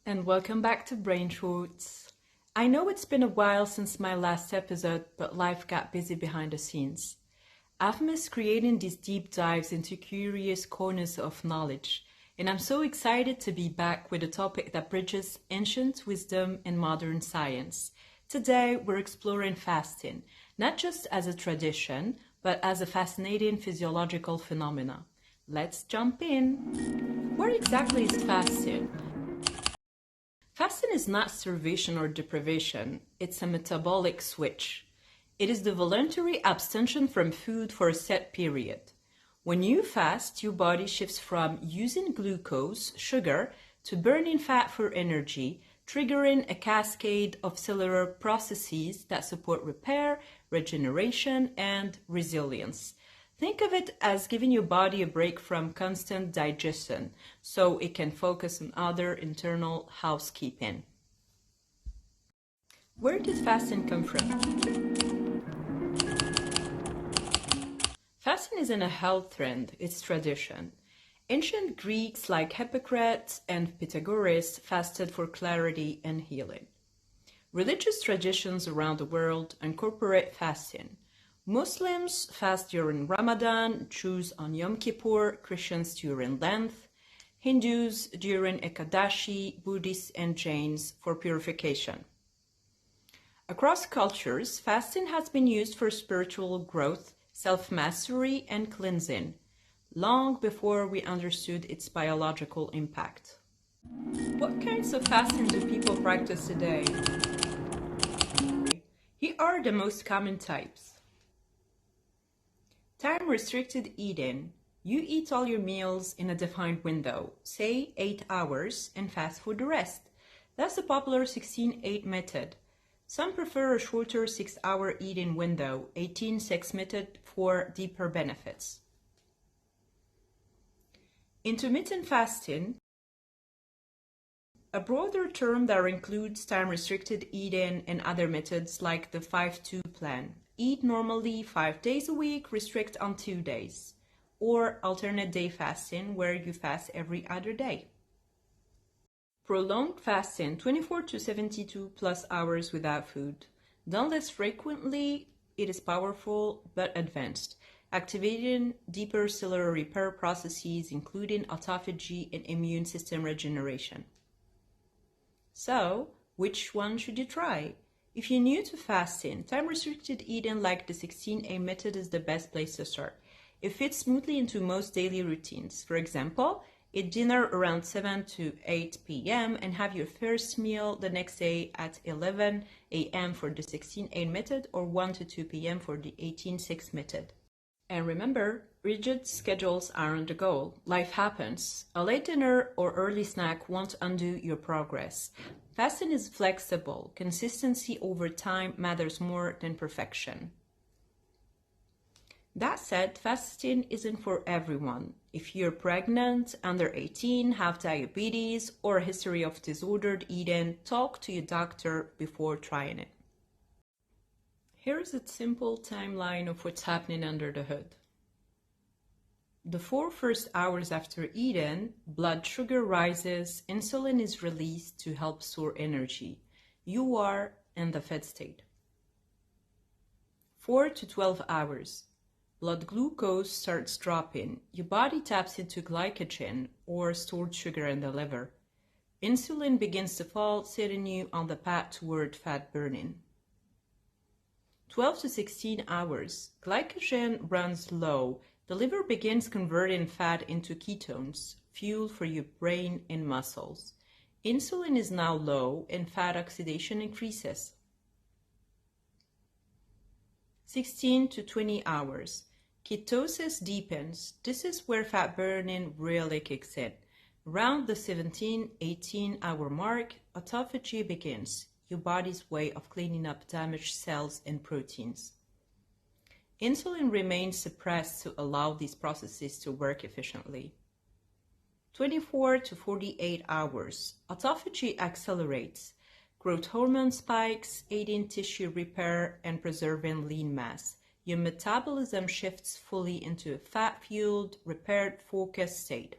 And welcome back to Brainshorts. I know it's been a while since my last episode, but life got busy behind the scenes. I've missed creating these deep dives into curious corners of knowledge, and I'm so excited to be back with a topic that bridges ancient wisdom and modern science. Today, we're exploring fasting, not just as a tradition, but as a fascinating physiological phenomena. Let's jump in. What exactly is fasting? Fasting is not starvation or deprivation, it's a metabolic switch. It is the voluntary abstention from food for a set period. When you fast, your body shifts from using glucose, sugar, to burning fat for energy, triggering a cascade of cellular processes that support repair, regeneration, and resilience. Think of it as giving your body a break from constant digestion so it can focus on other internal housekeeping. Where did fasting come from? Fasting isn't a health trend, it's tradition. Ancient Greeks like Hippocrates and Pythagoras fasted for clarity and healing. Religious traditions around the world incorporate fasting. Muslims fast during Ramadan, Jews on Yom Kippur, Christians during Lent, Hindus during Ekadashi, Buddhists and Jains for purification. Across cultures, fasting has been used for spiritual growth, self-mastery and cleansing, long before we understood its biological impact. What kinds of fasting do people practice today? Here are the most common types. Time-restricted eating. You eat all your meals in a defined window, say 8 hours, and fast for the rest. That's the popular 16-8 method. Some prefer a shorter 6-hour eating window, 18-6 method, for deeper benefits. Intermittent fasting, a broader term that includes time-restricted eating and other methods like the 5-2 plan. Eat normally 5 days a week, restrict on 2 days. Or alternate day fasting, where you fast every other day. Prolonged fasting, 24 to 72 plus hours without food. Done less frequently, it is powerful but advanced, activating deeper cellular repair processes including autophagy and immune system regeneration. So, which one should you try? If you're new to fasting, time-restricted eating like the 16-8 method is the best place to start. It fits smoothly into most daily routines. For example, eat dinner around 7 to 8 p.m. and have your first meal the next day at 11 a.m. for the 16-8 method or 1 to 2 p.m. for the 18-6 method. And remember, rigid schedules aren't the goal. Life happens. A late dinner or early snack won't undo your progress. Fasting is flexible. Consistency over time matters more than perfection. That said, fasting isn't for everyone. If you're pregnant, under 18, have diabetes, or a history of disordered eating, talk to your doctor before trying it. Here's a simple timeline of what's happening under the hood. The 4 first hours after eating, blood sugar rises, insulin is released to help store energy. You are in the fed state. 4 to 12 hours. Blood glucose starts dropping. Your body taps into glycogen, or stored sugar in the liver. Insulin begins to fall, setting you on the path toward fat burning. 12 to 16 hours. Glycogen runs low. The liver begins converting fat into ketones, fuel for your brain and muscles. Insulin is now low and fat oxidation increases. 16 to 20 hours. Ketosis deepens. This is where fat burning really kicks in. Around the 17-18 hour mark, autophagy begins, your body's way of cleaning up damaged cells and proteins. Insulin remains suppressed to allow these processes to work efficiently. 24 to 48 hours. Autophagy accelerates. Growth hormone spikes, aiding tissue repair and preserving lean mass. Your metabolism shifts fully into a fat-fueled, repaired, focused state.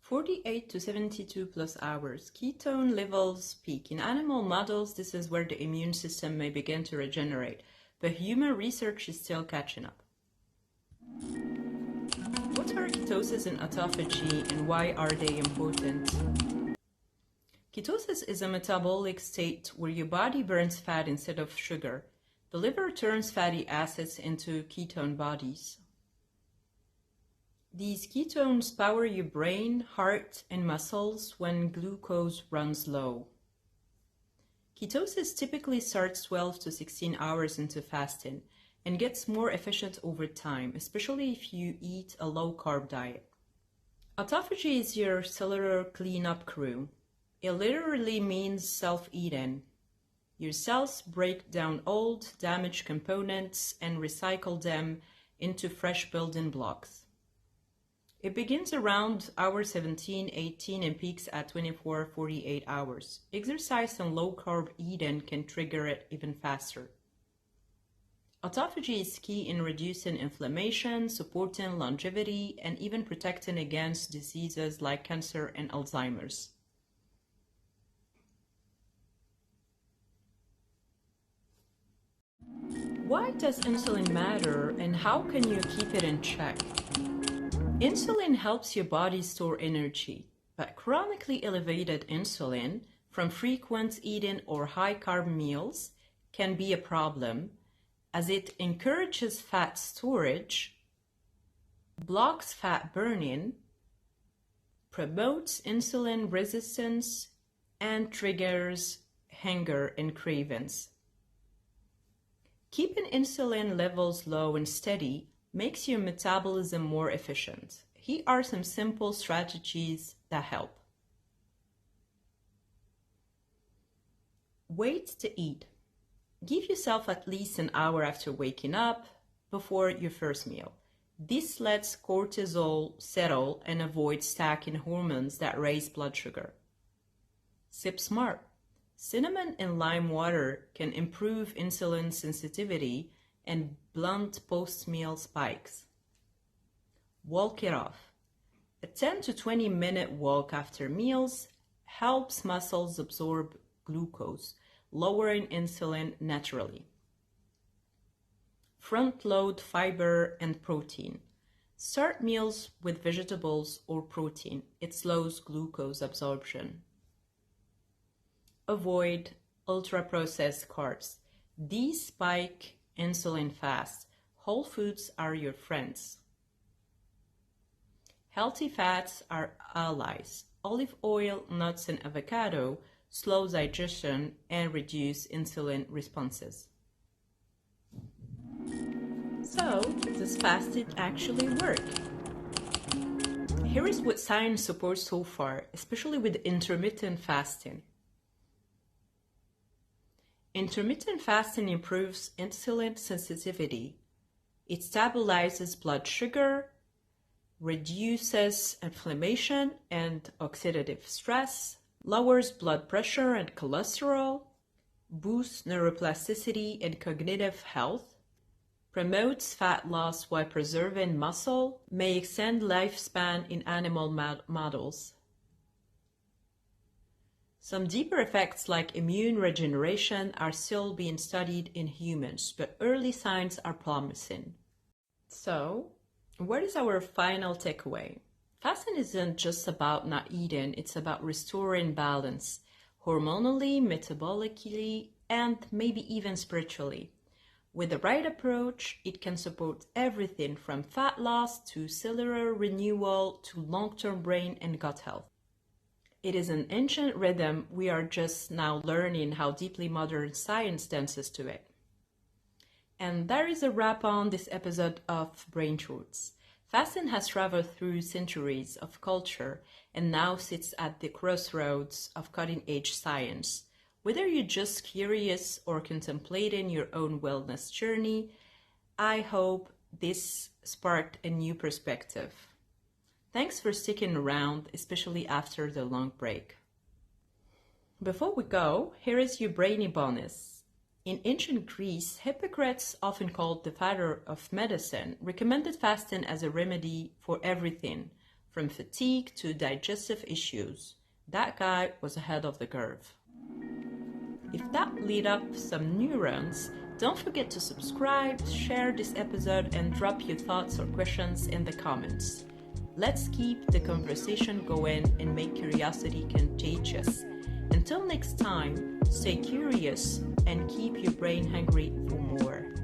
48 to 72 plus hours. Ketone levels peak. In animal models, this is where the immune system may begin to regenerate, but human research is still catching up. What are ketosis and autophagy, and why are they important? Ketosis is a metabolic state where your body burns fat instead of sugar. The liver turns fatty acids into ketone bodies. These ketones power your brain, heart, and muscles when glucose runs low. Ketosis typically starts 12 to 16 hours into fasting and gets more efficient over time, especially if you eat a low-carb diet. Autophagy is your cellular cleanup crew. It literally means self-eating. Your cells break down old, damaged components and recycle them into fresh building blocks. It begins around hour 17, 18 and peaks at 24, 48 hours. Exercise and low-carb eating can trigger it even faster. Autophagy is key in reducing inflammation, supporting longevity, and even protecting against diseases like cancer and Alzheimer's. Why does insulin matter, and how can you keep it in check? Insulin helps your body store energy, but chronically elevated insulin from frequent eating or high-carb meals can be a problem, as it encourages fat storage, blocks fat burning, promotes insulin resistance, and triggers hunger and cravings. Keeping insulin levels low and steady makes your metabolism more efficient. Here are some simple strategies that help. Wait to eat. Give yourself at least an hour after waking up before your first meal. This lets cortisol settle and avoid stacking hormones that raise blood sugar. Sip smart. Cinnamon and lime water can improve insulin sensitivity and blunt post-meal spikes. Walk it off. A 10 to 20 minute walk after meals helps muscles absorb glucose, lowering insulin naturally. Front load fiber and protein. Start meals with vegetables or protein. It slows glucose absorption. Avoid ultra-processed carbs. These spike insulin fast. Whole foods are your friends. Healthy fats are allies. Olive oil, nuts, and avocado slow digestion and reduce insulin responses. So, does fasting actually work? Here is what science supports so far, especially with intermittent fasting. Intermittent fasting improves insulin sensitivity. It stabilizes blood sugar, reduces inflammation and oxidative stress, lowers blood pressure and cholesterol, boosts neuroplasticity and cognitive health, promotes fat loss while preserving muscle, may extend lifespan in animal models. Some deeper effects like immune regeneration are still being studied in humans, but early signs are promising. So, what is our final takeaway? Fasting isn't just about not eating, it's about restoring balance, hormonally, metabolically, and maybe even spiritually. With the right approach, it can support everything from fat loss to cellular renewal to long-term brain and gut health. It is an ancient rhythm. We are just now learning how deeply modern science dances to it. And that is a wrap on this episode of Brainshorts. Fasting has traveled through centuries of culture and now sits at the crossroads of cutting-edge science. Whether you're just curious or contemplating your own wellness journey, I hope this sparked a new perspective. Thanks for sticking around, especially after the long break. Before we go, here is your brainy bonus. In ancient Greece, Hippocrates, often called the father of medicine, recommended fasting as a remedy for everything, from fatigue to digestive issues. That guy was ahead of the curve. If that lit up some neurons, don't forget to subscribe, share this episode, and drop your thoughts or questions in the comments. Let's keep the conversation going and make curiosity contagious. Until next time, stay curious and keep your brain hungry for more.